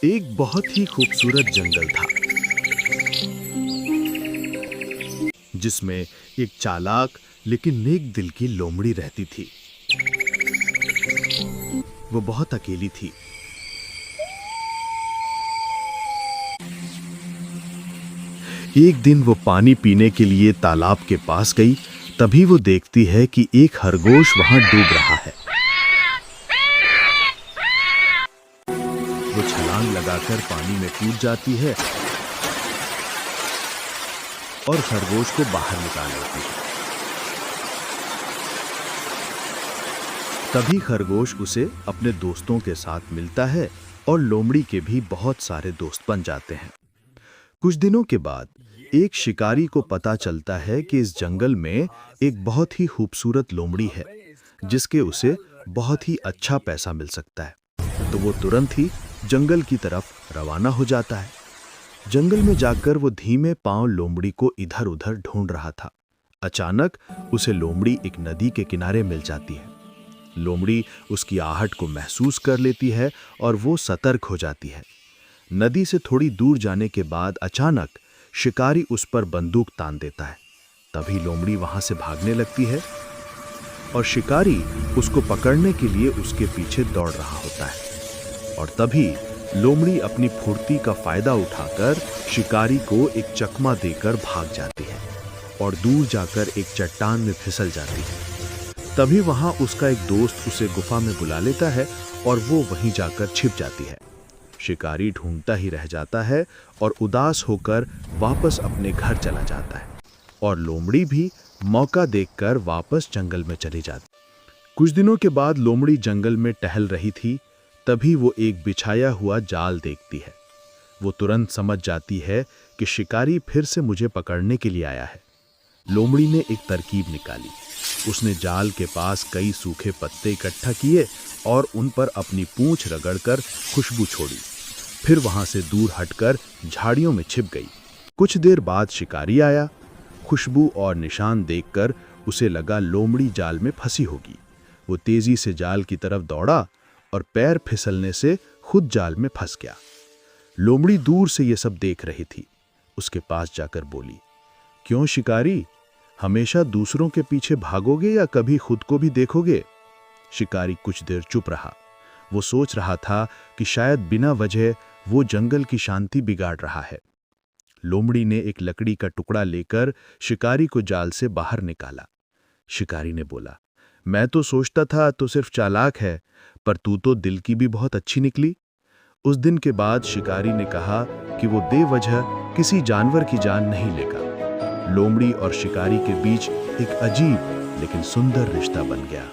एक बहुत ही खूबसूरत जंगल था जिसमें एक चालाक लेकिन नेक दिल की लोमड़ी रहती थी। वो बहुत अकेली थी। एक दिन वो पानी पीने के लिए तालाब के पास गई। तभी वो देखती है कि एक खरगोश वहां डूब रहा है। वो छलांग लगाकर पानी में कूद जाती है और खरगोश को बाहर निकाल लेती है। तभी खरगोश उसे अपने दोस्तों के साथ मिलता है और लोमड़ी के भी बहुत सारे दोस्त बन जाते हैं। कुछ दिनों के बाद एक शिकारी को पता चलता है कि इस जंगल में एक बहुत ही खूबसूरत लोमड़ी है जिसके उसे बहुत ही अच्छा पैसा मिल सकता है। तो वो तुरंत ही जंगल की तरफ रवाना हो जाता है। जंगल में जाकर वो धीमे पांव लोमड़ी को इधर-उधर ढूंढ रहा था। अचानक उसे लोमड़ी एक नदी के किनारे मिल जाती है। लोमड़ी उसकी आहट को महसूस कर लेती है और वो सतर्क हो जाती है। नदी से थोड़ी दूर जाने के बाद अचानक शिकारी उस पर बंदूक तान देता है। तभी लोमड़ी वहां से भागने लगती है और शिकारी उसको पकड़ने के लिए उसके पीछे दौड़ रहा होता है। और तभी लोमड़ी अपनी फुर्ती का फायदा उठाकर शिकारी को एक चकमा देकर भाग जाती है और दूर जाकर एक चट्टान में फिसल जाती है। तभी वहां उसका एक दोस्त उसे गुफा में बुला लेता है और वो वहीं जाकर छिप जाती है। शिकारी ढूंढता ही रह जाता है और उदास होकर वापस अपने घर चला जाता है और लोमड़ी भी मौका देखकर वापस जंगल में चली जाती। कुछ दिनों के बाद लोमड़ी जंगल में टहल रही थी। तभी वो एक बिछाया हुआ जाल देखती है। वो तुरंत समझ जाती है कि शिकारी फिर से मुझे पकड़ने के लिए आया है। लोमड़ी ने एक तरकीब निकाली। उसने जाल के पास कई सूखे पत्ते इकट्ठा किए और उन पर अपनी पूंछ रगड़कर खुशबू छोड़ी। फिर वहां से दूर हटकर झाड़ियों में छिप गई। कुछ देर बाद शिकारी आया। खुशबू और निशान देखकर उसे लगा लोमड़ी जाल में फंसी होगी। वो तेजी से जाल की तरफ दौड़ा और पैर फिसलने से खुद जाल में फंस गया। लोमड़ी दूर से ये सब देख रही थी। उसके पास जाकर बोली, क्यों शिकारी, हमेशा दूसरों के पीछे भागोगे या कभी खुद को भी देखोगे? शिकारी कुछ देर चुप रहा। वो सोच रहा था कि शायद बिना वजह वो जंगल की शांति बिगाड़ रहा है। लोमड़ी ने एक लकड़ी का टुकड़ा लेकर शिकारी को जाल से बाहर निकाला। शिकारी ने बोला, मैं तो सोचता था तो सिर्फ चालाक है, पर तू तो दिल की भी बहुत अच्छी निकली। उस दिन के बाद शिकारी ने कहा कि वो बेवजह किसी जानवर की जान नहीं लेगा। लोमड़ी और शिकारी के बीच एक अजीब लेकिन सुंदर रिश्ता बन गया।